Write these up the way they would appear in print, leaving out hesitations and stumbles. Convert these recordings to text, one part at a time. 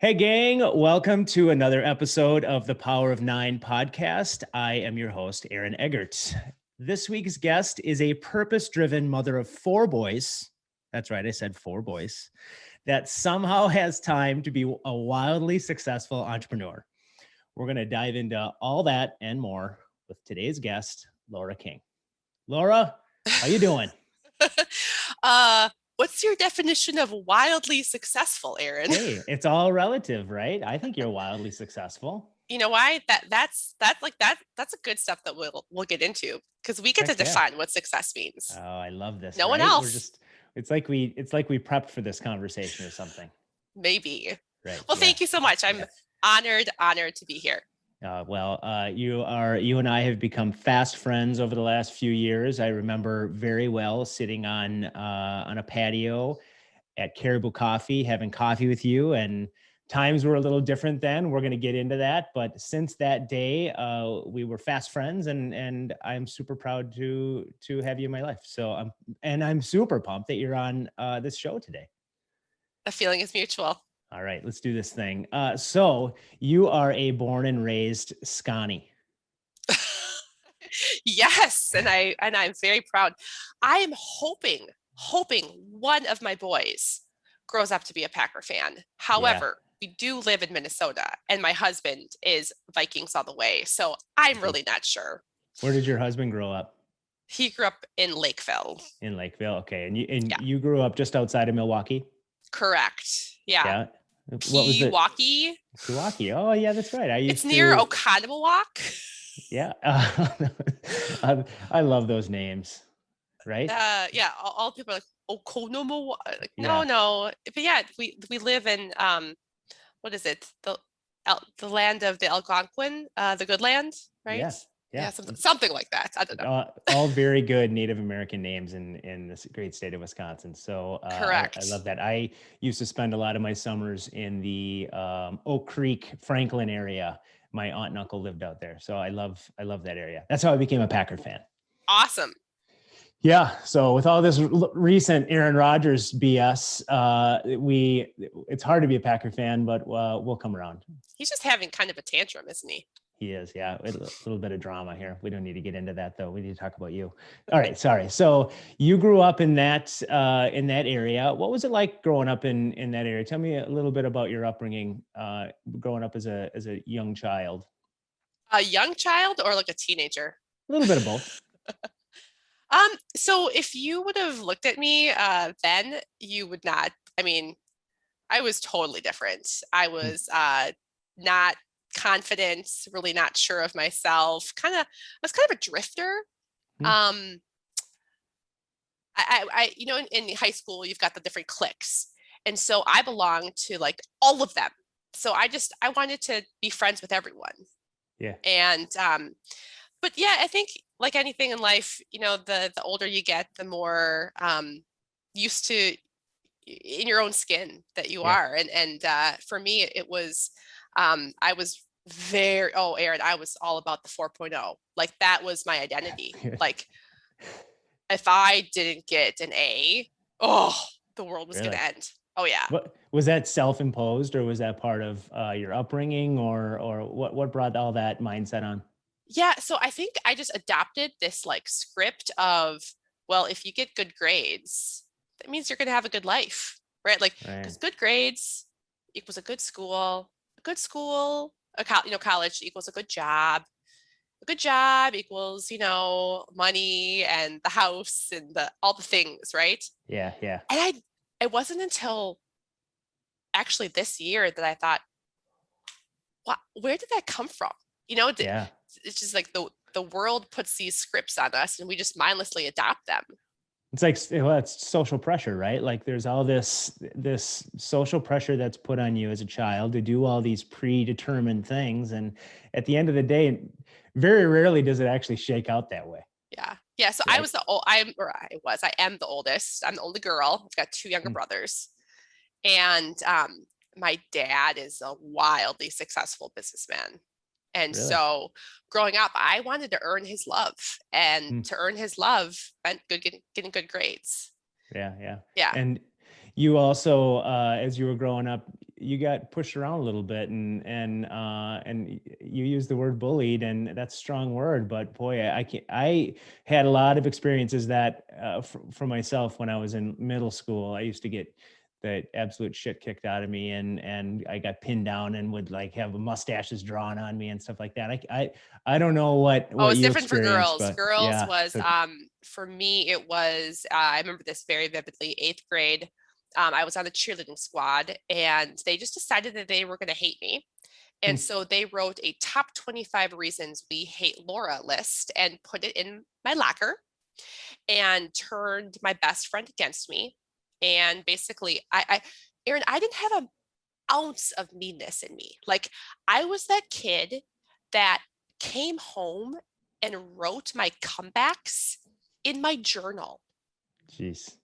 Hey, gang, welcome to another episode of the Power of Nine podcast. I am your host, Aaron Eggert. This week's guest is a purpose-driven mother of four boys. That's right, I said four boys, that somehow has time to be a wildly successful entrepreneur. We're going to dive into all that and more with today's guest, Laura King. Laura, how you doing? What's your definition of wildly successful, Aaron? Hey, it's all relative, right? I think you're wildly successful. You know why? That's a good stuff that we'll get into because we get to Heck yeah. define what success means. Oh, I love this, No one right? else. It's like we prepped for this conversation or something. Maybe. Right. Well, Yeah. thank you so much. I'm honored to be here. You and I have become fast friends over the last few years. I remember very well sitting on a patio at Caribou Coffee, having coffee with you, and times were a little different then. We're going to get into that, but since that day, we were fast friends, and I'm super proud to have you in my life. So I'm super pumped that you're on this show today. The feeling is mutual. All right, let's do this thing. So you are a born and raised Scotty. Yes, and I'm very proud. I am hoping one of my boys grows up to be a Packer fan. However, we do live in Minnesota, and my husband is Vikings all the way. So I'm really not sure. Where did your husband grow up? He grew up in Lakeville. In Lakeville, okay. And you grew up just outside of Milwaukee? Correct. Yeah. Yeah. What was it? Milwaukee. Milwaukee. Oh, yeah, that's right. It's near Oconomowoc. Yeah. I love those names. Right? Yeah. All people are like Oconomowoc. Yeah. No. But yeah, we live in what is it? The land of the Algonquin, the good land, right? Yeah. Something like that. I don't know. All very good Native American names in this great state of Wisconsin. So Correct. I love that. I used to spend a lot of my summers in the Oak Creek, Franklin area. My aunt and uncle lived out there. So I love that area. That's how I became a Packer fan. Awesome. Yeah. So with all this recent Aaron Rodgers BS, it's hard to be a Packer fan, but we'll come around. He's just having kind of a tantrum, isn't he? He is. Yeah. A little bit of drama here. We don't need to get into that though. We need to talk about you. All right. Sorry. So you grew up in that area. What was it like growing up in that area? Tell me a little bit about your upbringing, growing up as a young child. A young child or like a teenager? A little bit of both. So if you would have looked at me then, you would not. I mean, I was totally different. I was not confident, really not sure of myself. I was kind of a drifter. I in high school, you've got the different cliques. And so I belonged to like all of them. So I wanted to be friends with everyone. Yeah. And, but yeah, I think like anything in life, the older you get, the more used to in your own skin that you are. And for me, it was, I was Aaron, I was all about the 4.0. Like that was my identity. Like if I didn't get an A, the world was going to end. Oh yeah. What was that, self-imposed, or was that part of your upbringing, or what brought all that mindset on? Yeah. So I think I just adopted this like script of, well, if you get good grades, that means you're going to have a good life, right? Like, because good grades equals a good school, college equals a good job. A good job equals, money and the house and all the things, right? Yeah. And it wasn't until actually this year that I thought, where did that come from? It's just like the world puts these scripts on us and we just mindlessly adopt them. It's like, well, it's social pressure, right? Like there's all this social pressure that's put on you as a child to do all these predetermined things. And at the end of the day, very rarely does it actually shake out that way. Yeah. Yeah. So right? I am the oldest. I'm the only girl. I've got two younger brothers. And my dad is a wildly successful businessman. And so growing up, I wanted to earn his love, and to earn his love meant getting good grades. Yeah. And you also, as you were growing up, you got pushed around a little bit, and you used the word bullied, and that's a strong word, but boy, I had a lot of experiences that for myself when I was in middle school. I used to get the absolute shit kicked out of me, and I got pinned down and would like have mustaches drawn on me and stuff like that. I don't know what it's you different for experienced, girls. but Girls yeah. was, So, for me, it was, I remember this very vividly, 8th grade. I was on the cheerleading squad and they just decided that they were going to hate me. And so they wrote a top 25 reasons we hate Laura list and put it in my locker and turned my best friend against me. And basically, Erin, I didn't have an ounce of meanness in me. Like, I was that kid that came home and wrote my comebacks in my journal. jeez.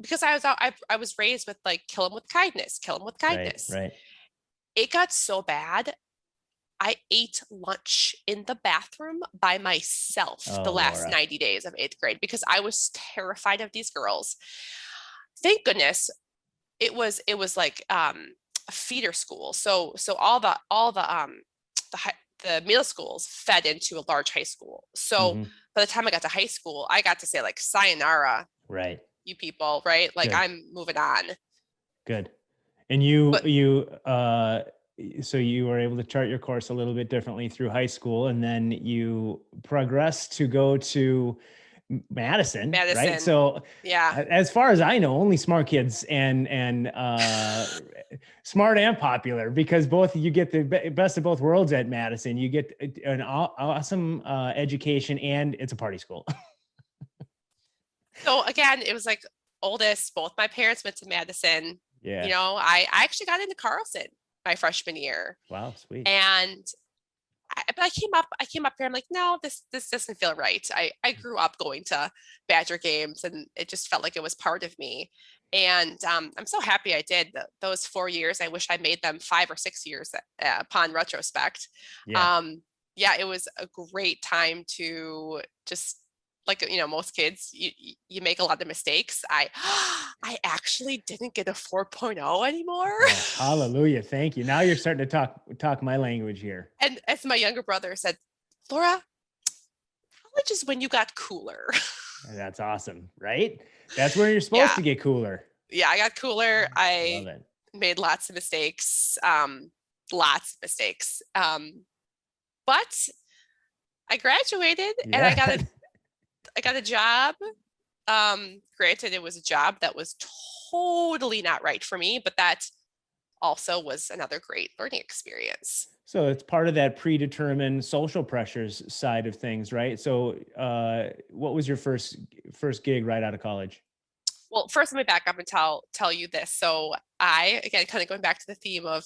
Because I was raised with like, kill him with kindness, kill him with kindness. Right. It got so bad. I ate lunch in the bathroom by myself the last Laura. 90 days of 8th grade because I was terrified of these girls. Thank goodness it was like a feeder school. So all the middle schools fed into a large high school. So by the time I got to high school, I got to say like, sayonara, Right. you people, right? Like, Good. I'm moving on. Good. And so you were able to chart your course a little bit differently through high school, and then you progressed to go to Madison, right? So yeah, as far as I know, only smart kids and smart and popular, because both you get the best of both worlds at Madison. You get an awesome education, and it's a party school. So again, it was like oldest. Both my parents went to Madison. Yeah. You know, I actually got into Carlson my freshman year. Wow, sweet. And but I came up here. I'm like, no, this doesn't feel right. I grew up going to Badger games, and it just felt like it was part of me. And I'm so happy I did those 4 years. I wish I made them 5 or 6 years upon retrospect. Yeah. Yeah, it was a great time to just, like, you know, most kids, you make a lot of mistakes. I actually didn't get a 4.0 anymore. Oh, hallelujah. Thank you. Now you're starting to talk my language here. And as my younger brother said, Laura, college is when you got cooler. That's awesome, right? That's where you're supposed to get cooler. Yeah, I got cooler. I Love it. made lots of mistakes. But I graduated and I got a job. Granted, it was a job that was totally not right for me, but that also was another great learning experience. So it's part of that predetermined social pressures side of things, right? So what was your first gig right out of college? Well, first let me back up and tell you this. So I, again, kind of going back to the theme of,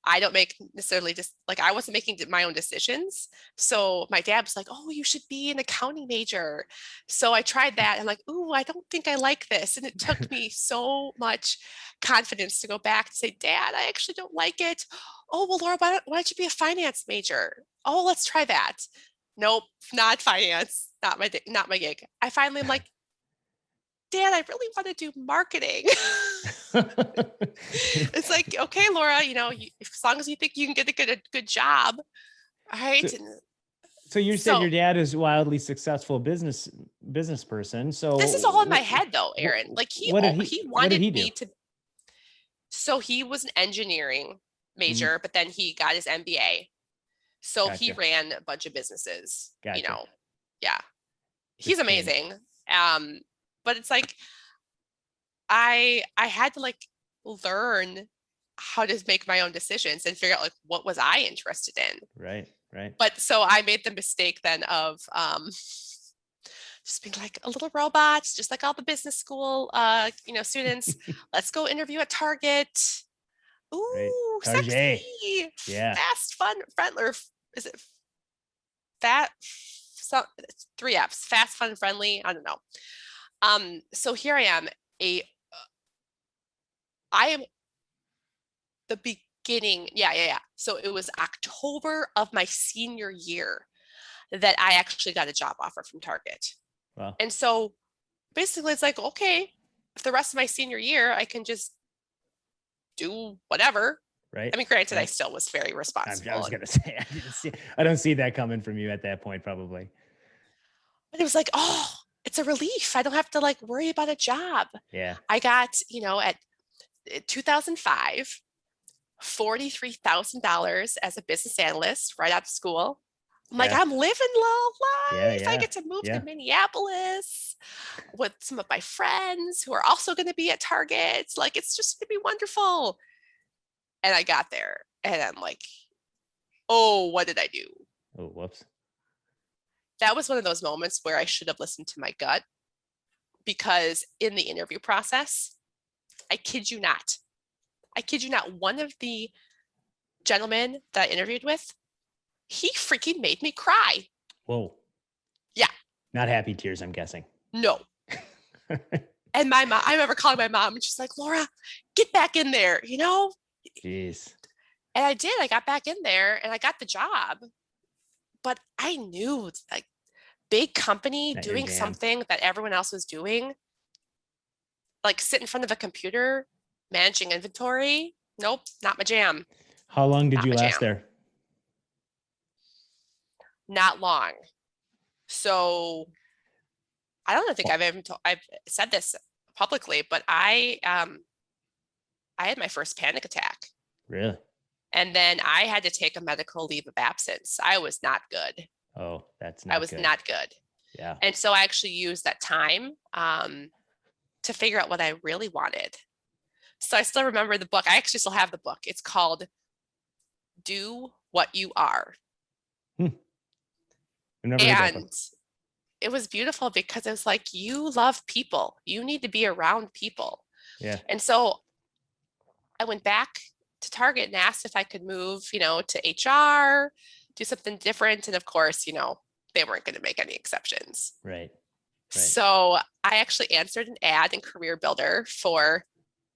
I don't make necessarily just like, I wasn't making my own decisions. So my dad was like, oh, you should be an accounting major. So I tried that. I'm like, ooh, I don't think I like this. And it took me so much confidence to go back and say, Dad, I actually don't like it. Oh, well, Laura, why don't you be a finance major? Oh, let's try that. Nope, not finance. Not my gig. I finally am like, Dad, I really want to do marketing. It's like, okay, Laura, you know, as long as you think you can get a good job, all right. So you said your dad is a wildly successful business person. So this is all in my head, though, Erin. Like, he wanted me to. So he was an engineering major, but then he got his MBA. So he ran a bunch of businesses. You know, yeah, he's amazing. But it's like, I had to like learn how to make my own decisions and figure out like, what was I interested in? Right. But so I made the mistake then of just being like a little robot, just like all the business school students. Let's go interview at Target. Ooh, sexy. Yeah. Fast, fun, friendly. Or is it fat? So 3 F's, fast, fun, friendly. I don't know. So here I am, I am the beginning. Yeah. So it was October of my senior year that I actually got a job offer from Target. Wow. And so basically it's like, okay, if the rest of my senior year, I can just do whatever, right? I mean, granted, I Right. still was very I responsible. was going to say, I don't see that coming from you at that point, probably. But it was like, oh, it's a relief. I don't have to like worry about a job. Yeah. I got, at 2005, $43,000 as a business analyst right out of school. I'm like, Yeah. I'm living Yeah. life. I Yeah. get to move to Yeah. Minneapolis with some of my friends who are also going to be at Target. Like, it's just going to be wonderful. And I got there and I'm like, oh, what did I do? Oh, whoops. That was one of those moments where I should have listened to my gut, because in the interview process, I kid you not, one of the gentlemen that I interviewed with, he freaking made me cry. Whoa. Yeah. Not happy tears, I'm guessing. No. And my mom, I remember calling my mom and she's like, Laura, get back in there, Jeez. And I did. I got back in there and I got the job. But I knew, like, big company Not your doing jam. something that everyone else was doing, like sit in front of a computer, managing inventory. Nope, not my jam. How long did Not you my last jam. there? Not long. So I don't think I've said this publicly, but I had my first panic attack. Really? And then I had to take a medical leave of absence. I was not good. Oh, that's not I was good. not good. Yeah. And so I actually used that time to figure out what I really wanted. So I still remember the book. I actually still have the book. It's called Do What You Are. I've never heard that book. And it was beautiful because it was like, you love people. You need to be around people. Yeah. And so I went back to Target and asked if I could move, to HR, do something different. And of course, they weren't going to make any exceptions. Right. So I actually answered an ad in Career Builder for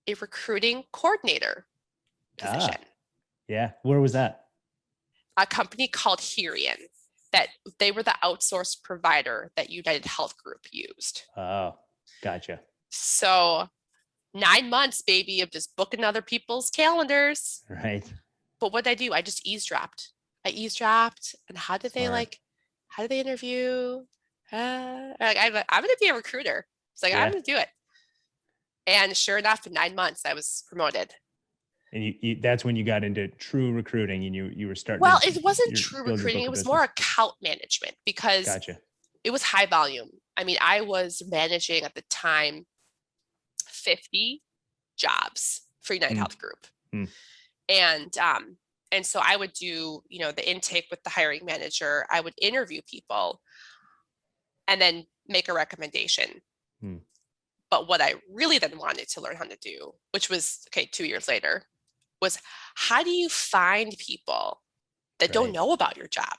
a recruiting coordinator position. Yeah. Where was that? A company called Herian, that they were the outsourced provider that United Health Group used. Oh, gotcha. So 9 months, baby, of just booking other people's calendars. Right. But what did I do? I just eavesdropped. And how did they interview? I'm going to be a recruiter. It's like, I'm going to do it. And sure enough, in 9 months, I was promoted. And you that's when you got into true recruiting and you were starting. Well, it wasn't true recruiting. It was more account management, because Gotcha. It was high volume. I mean, I was managing at the time 50 jobs for United Health Group. And so I would do, the intake with the hiring manager. I would interview people and then make a recommendation. But what I really then wanted to learn how to do, which was 2 years later, was how do you find people that don't know about your job?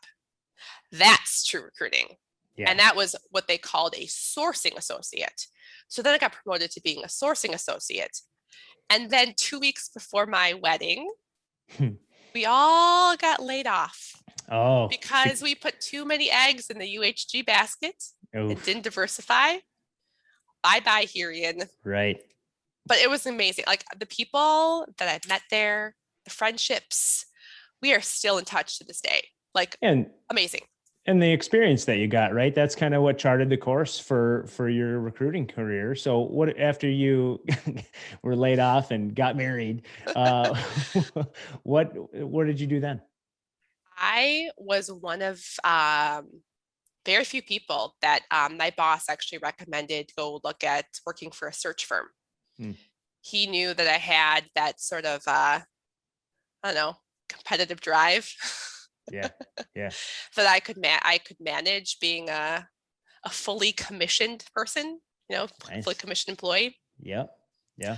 That's true recruiting. Yeah. And that was what they called a sourcing associate. So then I got promoted to being a sourcing associate. And then 2 weeks before my wedding, we all got laid off. Oh. Because we put too many eggs in the UHG basket and didn't diversify. Bye-bye, Herian. Right. But it was amazing. Like, the people that I've met there, the friendships, we are still in touch to this day. Like, and amazing. And the experience that you got, right? That's kind of what charted the course for your recruiting career. So what, after you were laid off and got married, what did you do then? I was one of very few people that my boss actually recommended go look at working for a search firm. He knew that I had that sort of, competitive drive. Yeah. That I could manage being a fully commissioned person, nice. Fully commissioned employee. Yep. Yeah.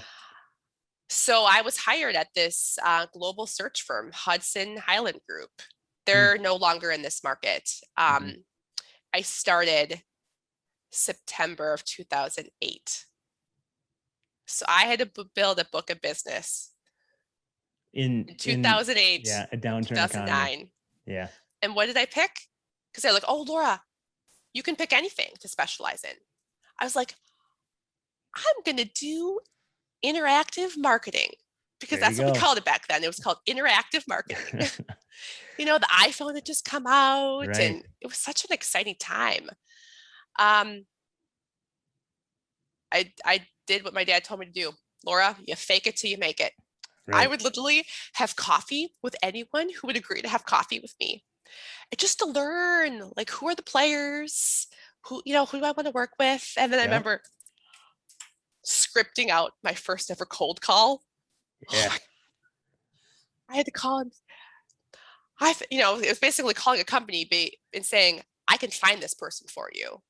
So I was hired at this global search firm, Hudson Highland Group. They're no longer in this market. I started September of 2008. So I had to build a book of business in 2008. A downturn 2009. Economy. Yeah. And what did I pick? Because they're like, oh, Laura, you can pick anything to specialize in. I was like, I'm going to do interactive marketing. because There you that's what we go. called it back then. It was called interactive marketing. The iPhone had just come out, Right. and it was such an exciting time. Um, I did what my dad told me to do. Laura, you fake it till you make it. I Right. would literally have coffee with anyone who would agree to have coffee with me. And just to learn, like, who are the players? Who do I want to work with? And then I Yep. remember scripting out my first ever cold call. Yeah. I had to call him. It was basically calling a company and saying, I can find this person for you.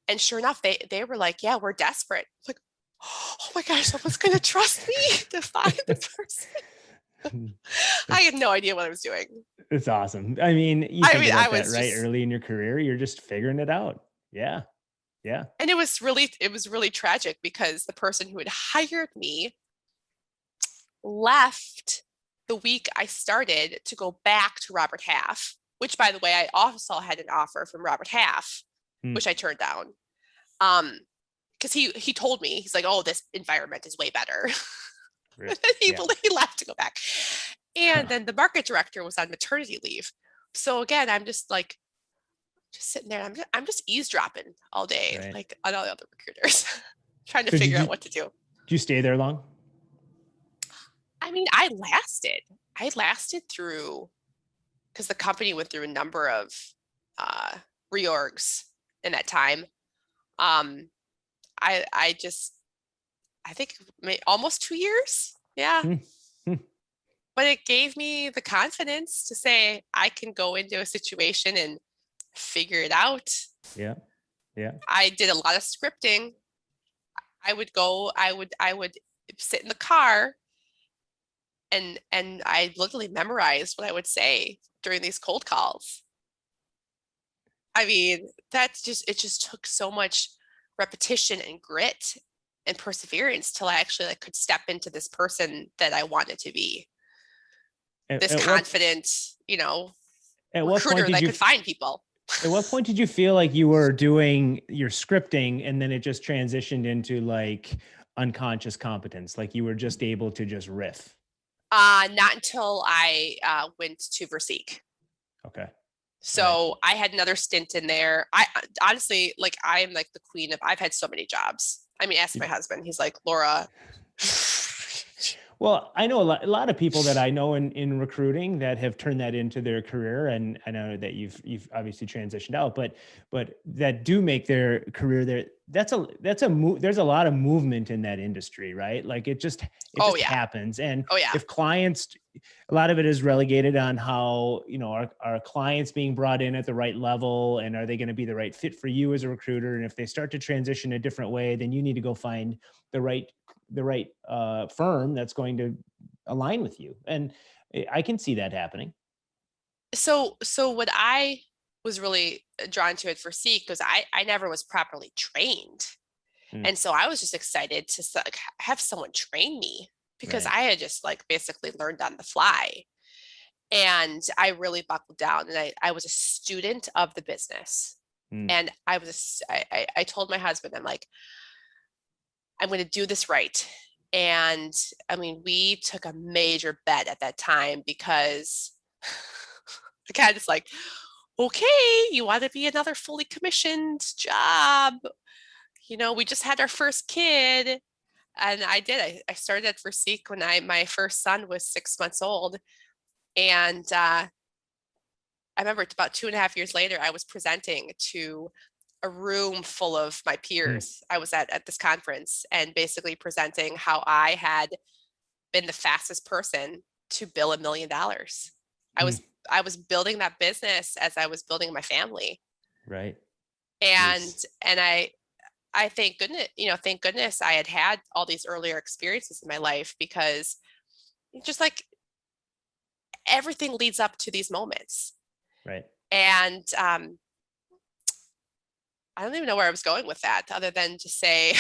And sure enough, they were like, yeah, we're desperate. It's like, oh my gosh, someone's going to trust me to find the person. I had no idea what I was doing. It's awesome. I mean, you think I about that, was right? just, Early in your career, you're just figuring it out. Yeah. Yeah. and it was really tragic because the person who had hired me left the week I started to go back to Robert Half, which, by the way, I also had an offer from Robert Half, which I turned down. Because he told me, he's like, oh, this environment is way better. He left to go back. And then the market director was on maternity leave. So again, I'm just like, just sitting there. I'm just eavesdropping all day, like on all the other recruiters, trying to figure out what to do. Did you stay there long? I mean, I lasted through, because the company went through a number of reorgs in that time. I think almost 2 years. Yeah. But it gave me the confidence to say I can go into a situation and figure it out. Yeah. Yeah. I did a lot of scripting. I would sit in the car and I literally memorized what I would say during these cold calls. I mean, it just took so much repetition and grit and perseverance till I actually could step into this person that I wanted to be. This confident, recruiter that could find people. At what point did you feel like you were doing your scripting and then it just transitioned into like unconscious competence? Like you were just able to just riff? Not until I went to Verseek. Okay. So I had another stint in there. I honestly, I am like the queen of, I've had so many jobs. I mean, ask my husband. He's like, Laura. Well, I know a lot of people that I know in recruiting that have turned that into their career, and I know that you've obviously transitioned out, but that do make their career there. There's a lot of movement in that industry, right? Like it just happens. And if clients, a lot of it is relegated on how, are clients being brought in at the right level, and are they going to be the right fit for you as a recruiter? And if they start to transition a different way, then you need to go find the right firm that's going to align with you. And I can see that happening. So what I was really drawn to it for Seek because I never was properly trained. And so I was just excited to have someone train me because I had just basically learned on the fly. And I really buckled down, and I was a student of the business. And I told my husband, I'm like, I'm going to do this right. And I mean, we took a major bet at that time because again, it's like, okay, you want to be another fully commissioned job. We just had our first kid. And I did. I started at Verseek when my first son was 6 months old. And I remember about 2.5 years later, I was presenting to a room full of my peers. I was at this conference and basically presenting how I had been the fastest person to bill $1 million. I was building that business as I was building my family. Right. And I thank goodness I had all these earlier experiences in my life, because just everything leads up to these moments. Right. And I don't even know where I was going with that, other than to say.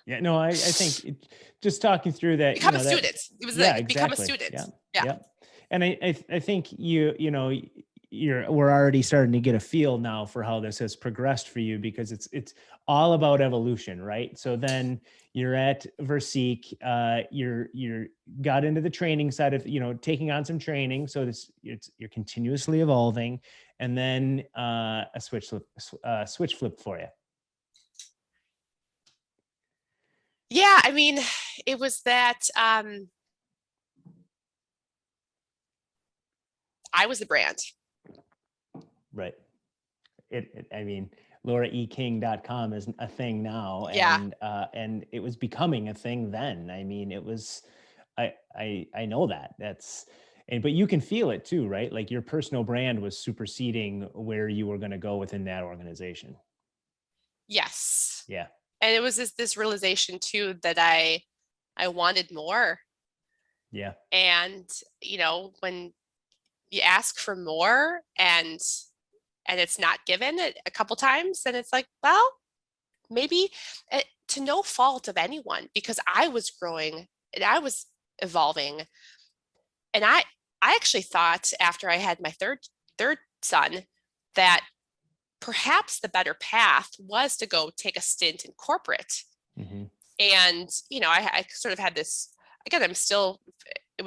Yeah, no, I think just talking through that. Become a student. It was become a student. Yeah. And I think we're already starting to get a feel now for how this has progressed for you, because it's all about evolution, right? So then you're at Versique, you're got into the training side of, taking on some training. So you're continuously evolving, and then a switch flip for you. Yeah, I mean, it was that I was the brand. Right. I mean, LauraEKing.com is a thing now, Yeah. and it was becoming a thing then. I mean, it was, I know but you can feel it too, right? Like your personal brand was superseding where you were going to go within that organization. Yes. Yeah. And it was this realization too that I wanted more. Yeah. And, when you ask for more and it's not given a couple times, then it's like, well, maybe to no fault of anyone, because I was growing and I was evolving. And I actually thought after I had my third son that perhaps the better path was to go take a stint in corporate. Mm-hmm. And, I sort of had this, again, it was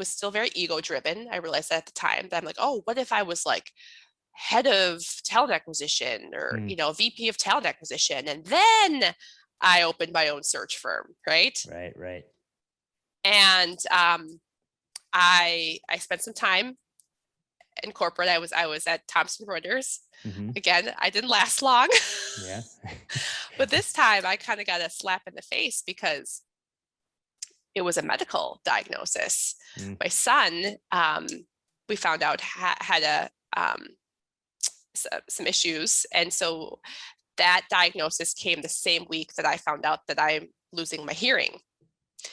still very ego driven. I realized that at the time that I'm like, oh, what if I was like head of talent acquisition or, VP of talent acquisition. And then I opened my own search firm. Right. Right. And, I spent some time in corporate. I was at Thomson Reuters. Mm-hmm. Again, I didn't last long. Yeah. But this time I kind of got a slap in the face because it was a medical diagnosis. My son, we found out had some issues. And so that diagnosis came the same week that I found out that I'm losing my hearing.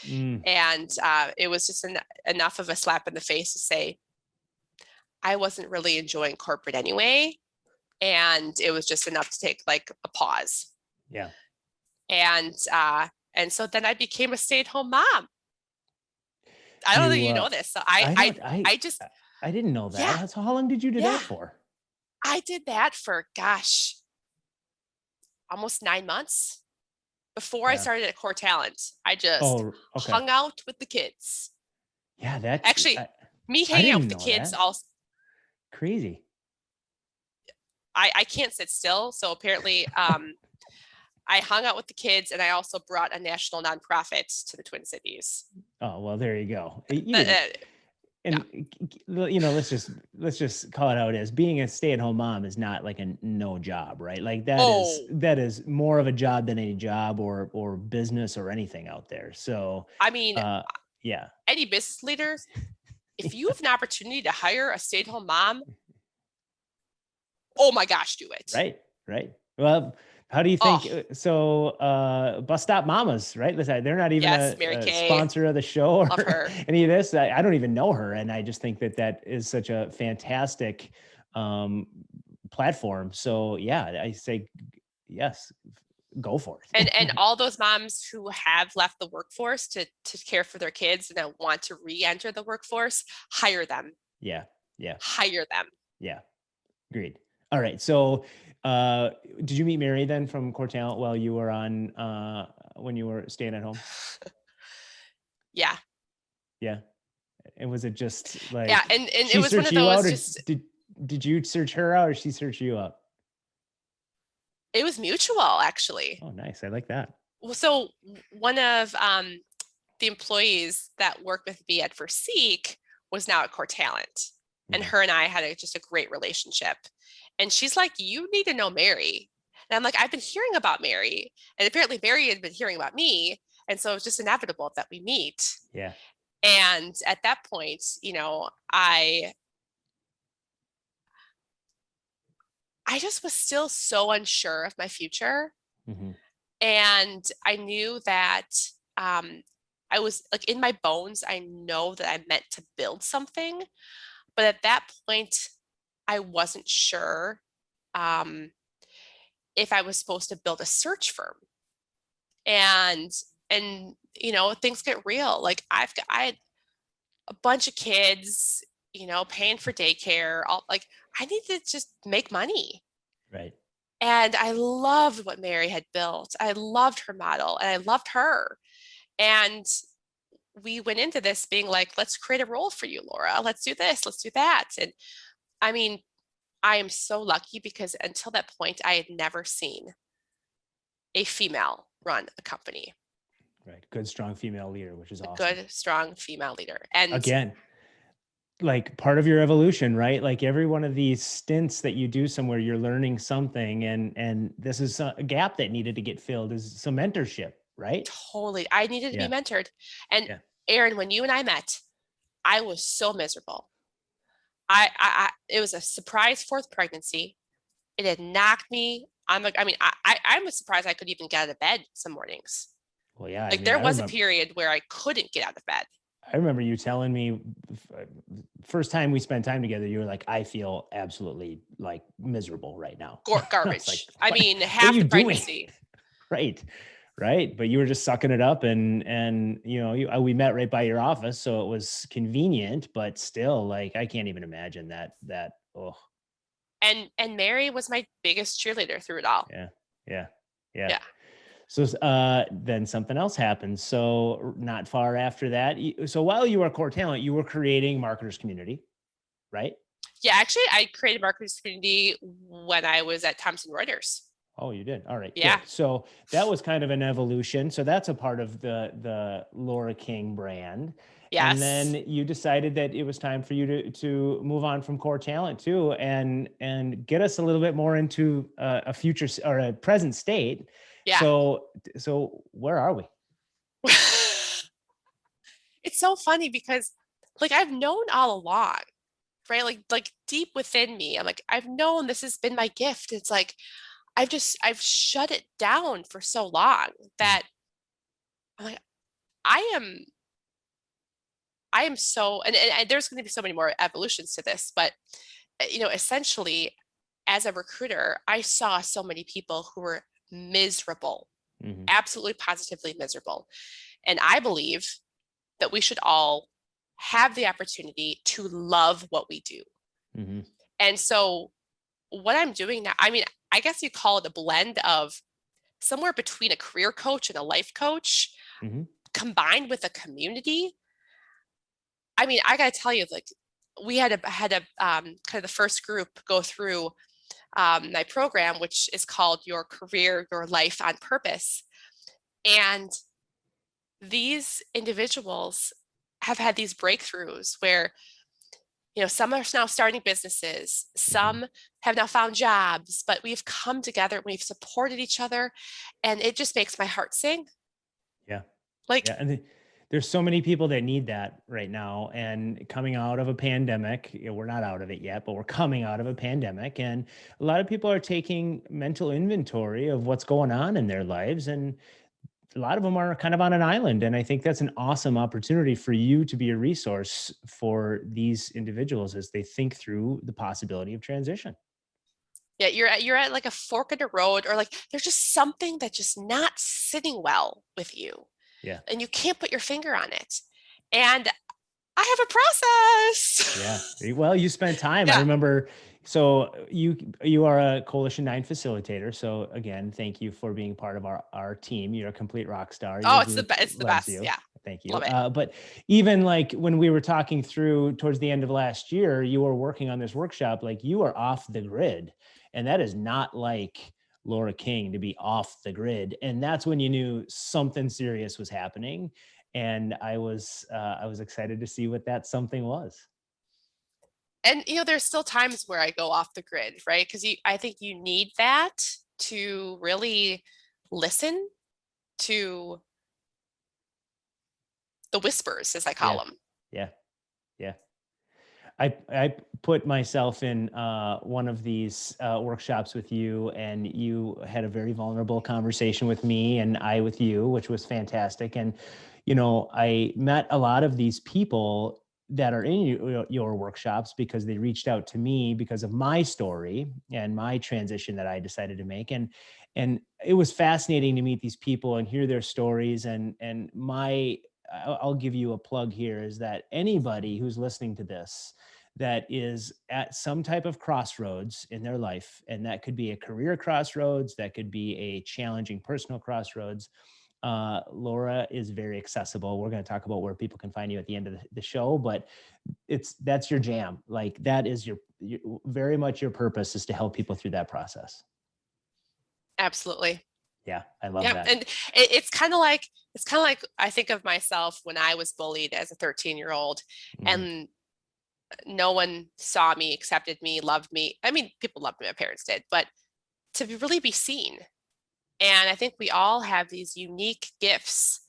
And it was just enough of a slap in the face to say, I wasn't really enjoying corporate anyway. And it was just enough to take like a pause. Yeah. And so then I became a stay-at-home mom. I don't think you know this. So I didn't know that. Yeah. So how long did you do that for? I did that for, almost 9 months. Before I started at Core Talent, I just hung out with the kids. Yeah, that's actually me hanging out with the kids. All crazy. I can't sit still, so apparently, I hung out with the kids, and I also brought a national nonprofit to the Twin Cities. Oh well, there you go. Let's just call it how it is. Being a stay-at-home mom is not like a no job, right? Like that is more of a job than any job or business or anything out there. So I mean, yeah. Any business leaders, if you have an opportunity to hire a stay-at-home mom, oh my gosh, do it. Right. Well, how do you think? So, Bus Stop Mamas, right? Listen, they're not even a sponsor of the show or any of this. I don't even know her. And I just think that is such a fantastic platform. So yeah, I say, yes, go for it. And all those moms who have left the workforce to care for their kids and want to re-enter the workforce, hire them. Yeah. Hire them. Yeah. Agreed. All right. So, did you meet Mary then from Core Talent while you were when you were staying at home? Yeah. Yeah. And was it just like, yeah. And it was one of those, just, did you search her out or she searched you out? It was mutual, actually. Oh, nice. I like that. Well, so one of the employees that worked with me at Versique was now at Core Talent. And her and I had just a great relationship. And she's like, you need to know Mary. And I'm like, I've been hearing about Mary. And apparently Mary had been hearing about me. And so it's just inevitable that we meet. Yeah. And at that point, I just was still so unsure of my future. Mm-hmm. And I knew that I was like, in my bones, I know that I meant to build something. But at that point, I wasn't sure if I was supposed to build a search firm. And things get real. Like I had a bunch of kids, paying for daycare, all like I need to just make money. Right. And I loved what Mary had built. I loved her model and I loved her. And we went into this being like, let's create a role for you, Laura. Let's do this, let's do that. And I mean, I am so lucky because until that point, I had never seen a female run a company. Right. Good, strong female leader, which is A awesome. good, strong female leader. And again, like part of your evolution, right? Like every one of these stints that you do somewhere, you're learning something, and this is a gap that needed to get filled, is some mentorship, right? totally, I needed to be mentored. And Aaron, when you and I met, I was so miserable. It was a surprise fourth pregnancy. It had knocked me. I'm surprised I could even get out of bed some mornings. Well, yeah. Like there was a period where I couldn't get out of bed. I remember you telling me first time we spent time together, you were like, I feel absolutely like miserable right now. Garbage. I mean, half the pregnancy. Right. Right. But you were just sucking it up and we met right by your office. So it was convenient, but still like, I can't even imagine that. Oh. And Mary was my biggest cheerleader through it all. Yeah. So then something else happened. So not far after that, so while you were Core Talent, you were creating Marketers Community, right? Yeah, actually, I created Marketers Community when I was at Thomson Reuters. Oh, you did? All right. Yeah. Good. So that was kind of an evolution. So that's a part of the Laura King brand. Yes. And then you decided that it was time for you to move on from Core Talent too, and get us a little bit more into a future or a present state. Yeah. So where are we? It's so funny because like I've known all along, right? Like deep within me, I'm like, I've known this has been my gift. It's like, I've shut it down for so long that I'm like, I am so, and there's going to be so many more evolutions to this, but essentially as a recruiter, I saw so many people who were miserable, absolutely positively miserable. And I believe that we should all have the opportunity to love what we do. And so what I'm doing now, I mean, I guess you call it a blend of somewhere between a career coach and a life coach, combined with a community. I mean, I got to tell you, like we had a kind of the first group go through my program, which is called Your Career, Your Life on Purpose. And these individuals have had these breakthroughs where, some are now starting businesses, some have now found jobs, but we've come together, we've supported each other, and it just makes my heart sing. Yeah. And there's so many people that need that right now. And coming out of a pandemic, we're not out of it yet, but we're coming out of a pandemic. And a lot of people are taking mental inventory of what's going on in their lives. And a lot of them are kind of on an island. And I think that's an awesome opportunity for you to be a resource for these individuals as they think through the possibility of transition. Yeah, you're at like a fork in the road, or like there's just something that's just not sitting well with you. Yeah. And you can't put your finger on it. And I have a process. Yeah. Well, you spent time. I remember. So you are a Coalition 9 facilitator. So again, thank you for being part of our team. You're a complete rock star. Oh, it's the best. You. Yeah. Thank you. But even like when we were talking through towards the end of last year, you were working on this workshop, like you are off the grid, and that is not like Laura King to be off the grid. And that's when you knew something serious was happening. And I was excited to see what that something was. And, there's still times where I go off the grid, right? Because I think you need that to really listen to the whispers, as I call them. Yeah. I put myself in one of these workshops with you, and you had a very vulnerable conversation with me and I with you, which was fantastic. And, I met a lot of these people that are in your workshops because they reached out to me because of my story and my transition that I decided to make. And it was fascinating to meet these people and hear their stories. And I'll give you a plug here, is that anybody who's listening to this that is at some type of crossroads in their life, and that could be a career crossroads, that could be a challenging personal crossroads, Laura is very accessible. We're going to talk about where people can find you at the end of the show, but that's your jam. Like that is your very much your purpose, is to help people through that process. Absolutely. Yeah, I love Yeah, that. and it's kind of like I think of myself when I was bullied as a 13-year-old, and no one saw me, accepted me, loved me. I mean, people loved me, my parents did, but to really be seen. And I think we all have these unique gifts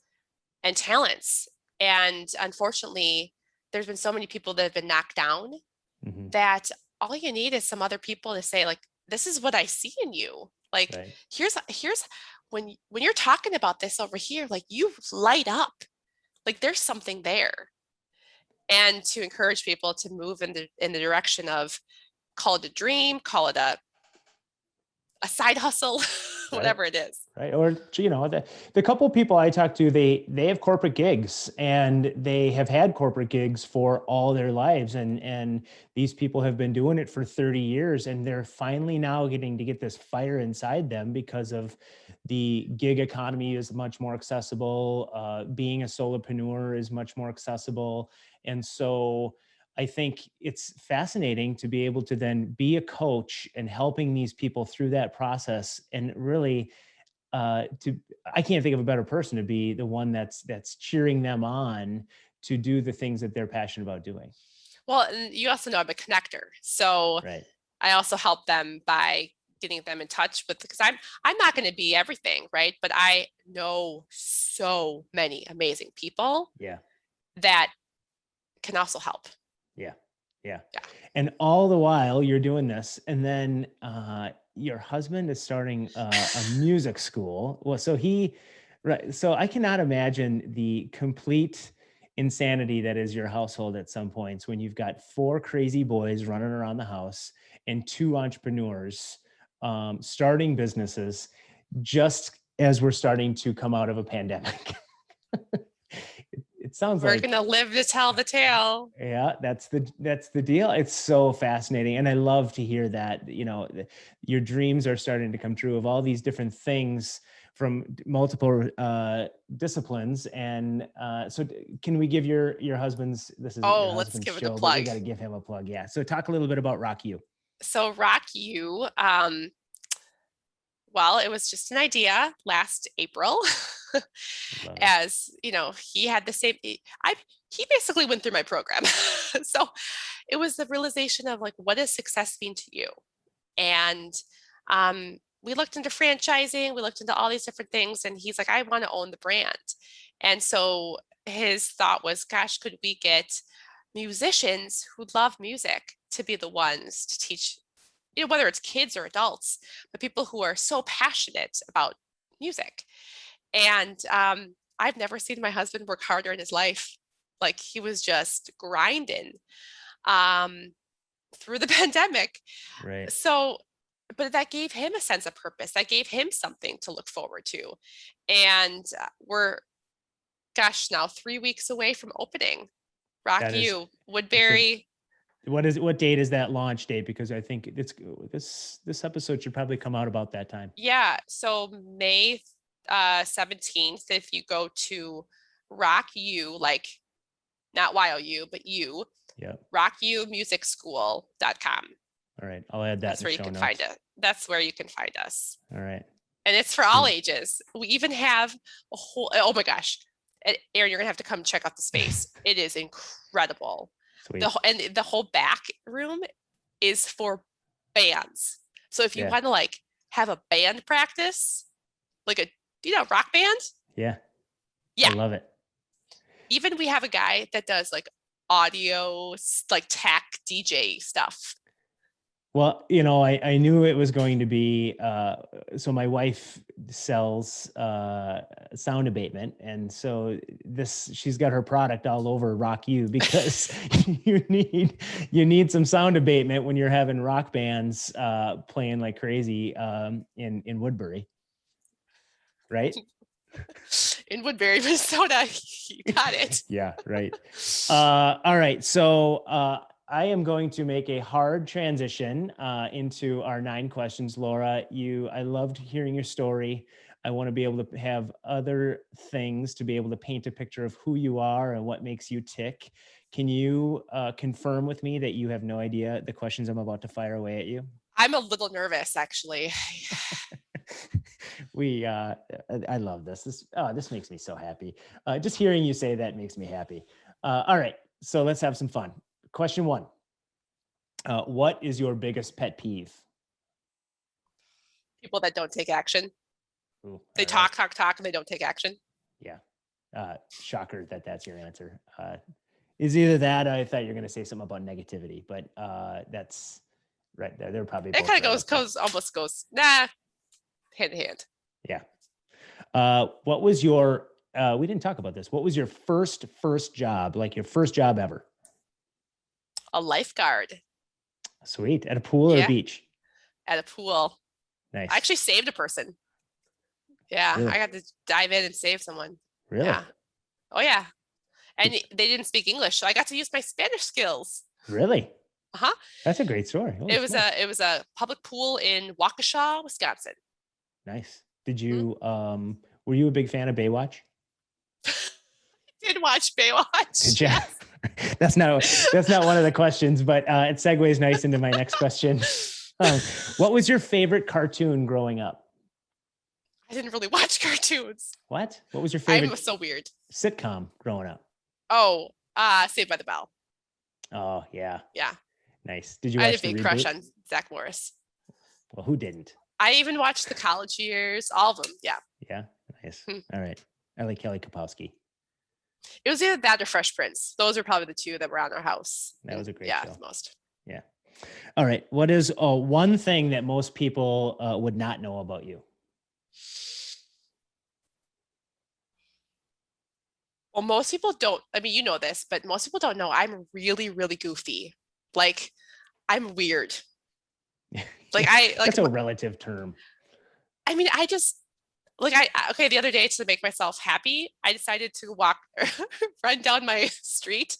and talents. And unfortunately, there's been so many people that have been knocked down that all you need is some other people to say, like, this is what I see in you. Like, Right. here's when you're talking about this over here, like you light up, like there's something there. And to encourage people to move in the direction of, call it a dream, call it a side hustle, whatever it is. Right. Or, you know, the couple of people I talk to, they have corporate gigs, and they have had corporate gigs for all their lives. And these people have been doing it for 30 years, and they're finally now getting to get this fire inside them because of the gig economy is much more accessible. Being a solopreneur is much more accessible. And so I think it's fascinating to be able to then be a coach and helping these people through that process. And really, I can't think of a better person to be the one that's cheering them on to do the things that they're passionate about doing. Well, and you also know I'm a connector, so right. I also help them by getting them in touch with, because I'm not going to be everything, right? But I know so many amazing people. Yeah. That can also help. Yeah. And all the while you're doing this, and then your husband is starting a music school. Well, so so I cannot imagine the complete insanity that is your household at some points when you've got 4 crazy boys running around the house and 2 entrepreneurs starting businesses just as we're starting to come out of a pandemic. It sounds we're like gonna live to tell the tale. Yeah, that's the deal. It's so fascinating, and I love to hear that, you know, your dreams are starting to come true of all these different things from multiple disciplines. And so can we give your husband's, this is your Let's husband's give it show, a but plug. we got to give him a plug. Yeah, so talk a little bit about Rock You. So Rock You, well, it was just an idea last April. As you know, he had the same, he basically went through my program. So it was the realization of, like, what does success mean to you? And we looked into franchising, we looked into all these different things, and he's like, I want to own the brand. And so his thought was, gosh, could we get musicians who love music to be the ones to teach, you know, whether it's kids or adults, but people who are so passionate about music. And I've never seen my husband work harder in his life. Like, he was just grinding through the pandemic. Right. So, but that gave him a sense of purpose. That gave him something to look forward to. And we're, now 3 weeks away from opening Rock You, Woodbury. What date is that launch date? Because I think this episode should probably come out about that time. Yeah. So May 17th, if you go to Rock You, like not YOU, but you, rockumusicschool.com. All right. I'll add that. That's where you can find it. That's where you can find us. All right. And it's for all ages. We even have a whole, oh my gosh, Aaron, you're gonna have to come check out the space. It is incredible. Sweet. And the whole back room is for bands. So if you want to, like, have a band practice, like a, rock band. Yeah. I love it. Even we have a guy that does, like, audio, like tech DJ stuff. Well, you know, I knew it was going to be, so my wife sells sound abatement. And so she's got her product all over Rock You, because you need some sound abatement when you're having rock bands playing like crazy in Woodbury. Right? In Woodbury, Minnesota. You got it. Yeah, right. All right. So I am going to make a hard transition into our 9 questions. Laura, I loved hearing your story. I want to be able to have other things to be able to paint a picture of who you are and what makes you tick. Can you confirm with me that you have no idea the questions I'm about to fire away at you? I'm a little nervous, actually. I love this. This makes me so happy. Just hearing you say that makes me happy. All right, so let's have some fun. Question 1. What is your biggest pet peeve? People that don't take action. Ooh, they talk, and they don't take action. Yeah. Shocker that's your answer. Is either that, I thought you were going to say something about negativity, but that's right there. They're probably it kind of goes hand in hand. Yeah. What was your we didn't talk about this. What was your first job, like your first job ever? A lifeguard. Sweet. At a pool or a beach? At a pool. Nice. I actually saved a person. Yeah, really? I got to dive in and save someone. Really? Yeah. Oh yeah. And they didn't speak English, so I got to use my Spanish skills. Really? Uh-huh. That's a great story. Holy it was a public pool in Waukesha, Wisconsin. Nice. Did you were you a big fan of Baywatch? Did watch Baywatch. Did you? Yes. That's not one of the questions, but it segues nice into my next question. What was your favorite cartoon growing up? I didn't really watch cartoons. What was your favorite? I'm so weird. Sitcom growing up? Oh, Saved by the Bell. Oh yeah. Yeah. Nice. Did you watch I had a big crush on Zach Morris. Well, who didn't? I even watched the college years, all of them. Yeah. Yeah. Nice. All right. I like Kelly Kapowski. It was either that or Fresh Prince. Those are probably the 2 that were on our house. That was a great show. The most. Yeah. All right. What is one thing that most people would not know about you? Well, most people don't. I mean, you know this, but most people don't know I'm really, really goofy. Like, I'm weird. That's a relative term. I mean, I just the other day, to make myself happy, I decided to run down my street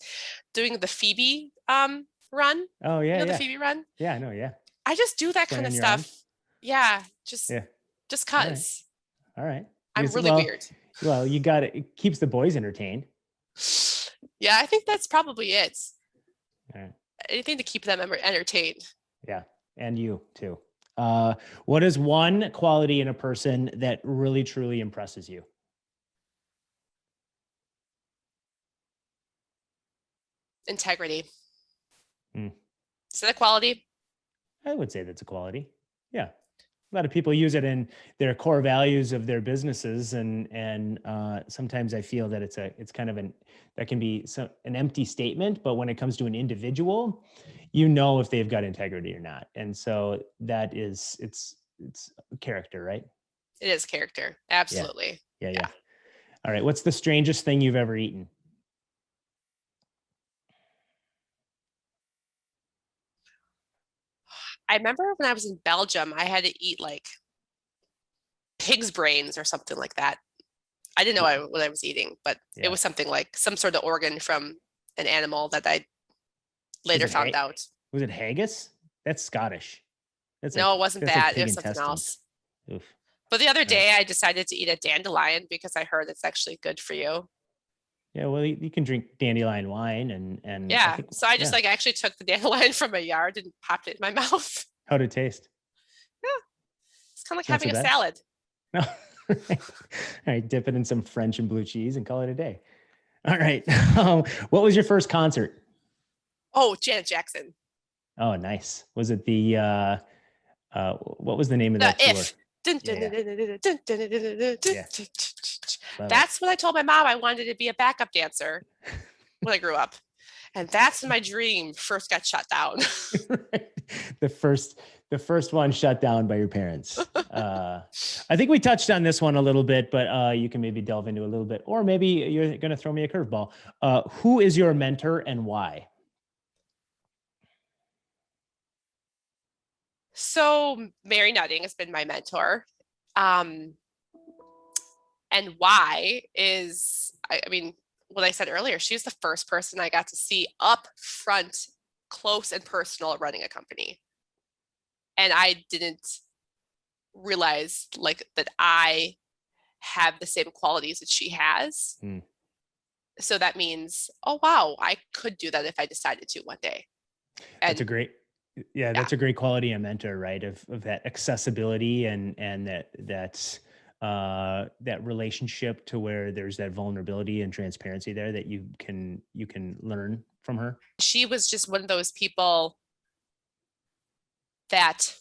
doing the Phoebe run. Oh yeah. The Phoebe run? Yeah, I know, yeah. I just do that kind of stuff. Arms? Yeah, just cause. All right. I'm really weird. Well, it keeps the boys entertained. Yeah, I think that's probably it. All right. Anything to keep them entertained. Yeah, and you too. What is one quality in a person that really, truly impresses you? Integrity. Is that a quality? I would say that's a quality. Yeah. A lot of people use it in their core values of their businesses, and sometimes I feel that it's kind of that can be an empty statement. But when it comes to an individual, if they've got integrity or not, and so that is it's character, right? It is character, absolutely. Yeah. All right. What's the strangest thing you've ever eaten? I remember when I was in Belgium, I had to eat like pig's brains or something like that. I didn't know what I was eating, but it was something like some sort of organ from an animal that I later found out. Was it haggis? That's Scottish. It wasn't that. It was something else. Oof. But the other day I decided to eat a dandelion because I heard it's actually good for you. Yeah, well, you can drink dandelion wine and yeah. So I just actually took the dandelion from my yard and popped it in my mouth. How'd it taste? Yeah, it's kind of like having a salad. No. All right, dip it in some French and blue cheese and call it a day. All right. What was your first concert? Oh, Janet Jackson. Oh, nice. Was it the what was the name of that tour? That's what I told my mom. I wanted to be a backup dancer when I grew up. And that's when my dream first got shut down. Right. The first one shut down by your parents. I think we touched on this one a little bit, but you can maybe delve into a little bit, or maybe you're going to throw me a curveball. Who is your mentor and why? So Mary Nutting has been my mentor. And why is, I mean, what I said earlier, she was the first person I got to see up front close and personal at running a company. And I didn't realize like that I have the same qualities that she has. So that means, oh, wow, I could do that if I decided to one day. And that's a great quality in a mentor, right? Of that accessibility and that relationship to where there's that vulnerability and transparency there that you can learn from her. She was just one of those people that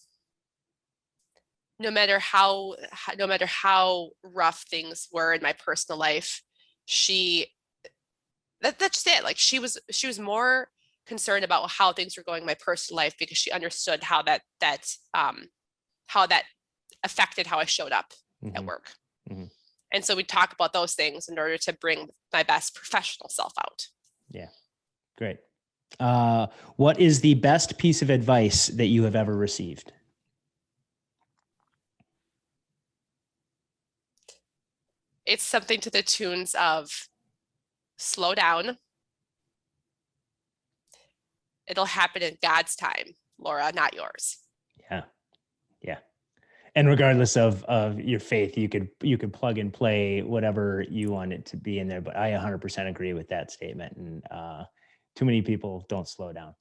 no matter how rough things were in my personal life, that's just it. Like she was more concerned about how things were going in my personal life because she understood how that affected how I showed up at work. And so we talk about those things in order to bring my best professional self out. Yeah. Great. What is the best piece of advice that you have ever received? It's something to the tunes of slow down. It'll happen in God's time, Laura, not yours. Yeah. Yeah. And regardless of your faith, you could plug and play whatever you want it to be in there. But I 100% agree with that statement. And too many people don't slow down.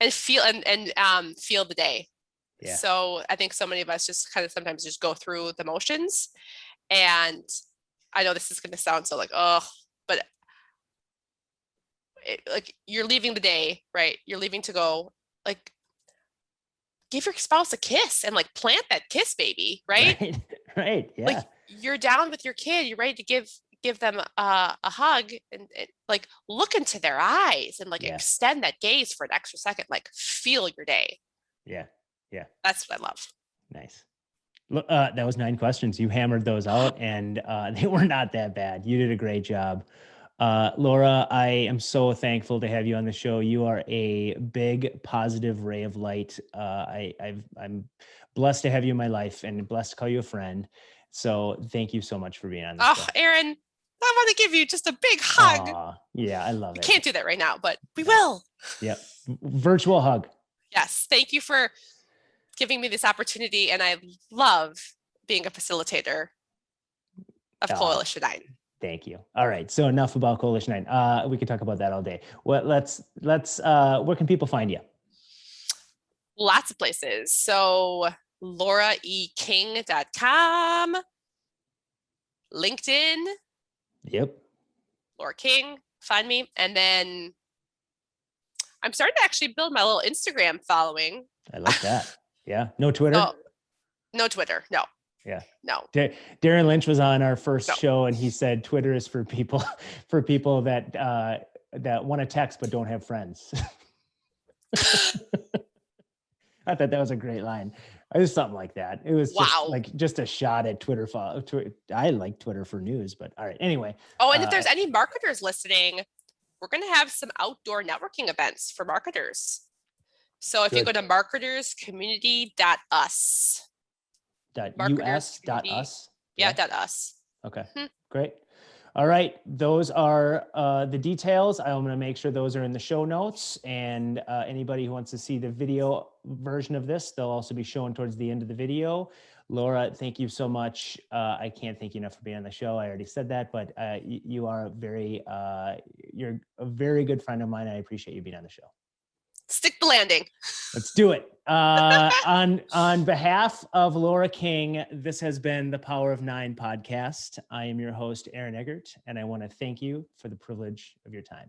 And feel the day. Yeah. So I think so many of us just kind of sometimes just go through the motions. And I know this is going to sound so like, oh, but like you're leaving the day, right? You're leaving to go, like, give your spouse a kiss and like plant that kiss, baby, right? Right. Yeah. Like you're down with your kid, you're ready to give them a hug and like look into their eyes and like extend that gaze for an extra second, like feel your day. Yeah. Yeah. That's what I love. Nice. That was 9 questions. You hammered those out and they were not that bad. You did a great job. Laura, I am so thankful to have you on the show. You are a big positive ray of light. I'm blessed to have you in my life and blessed to call you a friend. So thank you so much for being on the show. Aaron, I want to give you just a big hug. Yeah, I love it. We can't do that right now, but we will. Yep. Virtual hug. Yes. Thank you for giving me this opportunity. And I love being a facilitator of Coalition 9. Thank you. All right. So enough about Coalition 9. We could talk about that all day. Well, let's where can people find you? Lots of places. So lauraeking.com, LinkedIn. Yep. Laura King, find me. And then I'm starting to actually build my little Instagram following. I like that. Yeah. No Twitter? Oh, no Twitter. No. Yeah. No. Darren Lynch was on our first show and he said Twitter is for people that want to text but don't have friends. I thought that was a great line. It was something like that. It was just a shot at Twitter. I like Twitter for news, but all right. Anyway. Oh, and if there's any marketers listening, we're going to have some outdoor networking events for marketers. So if you go to marketerscommunity.us. .us.us. Yeah, .us. Okay, great. All right, those are the details. I'm going to make sure those are in the show notes. And anybody who wants to see the video version of this, they'll also be shown towards the end of the video. Laura, thank you so much. I can't thank you enough for being on the show. I already said that, but you are you're a very good friend of mine. I appreciate you being on the show. Stick the landing. Let's do it. On behalf of Laura King, this has been the Power of 9 podcast. I am your host, Aaron Eggert, and I want to thank you for the privilege of your time.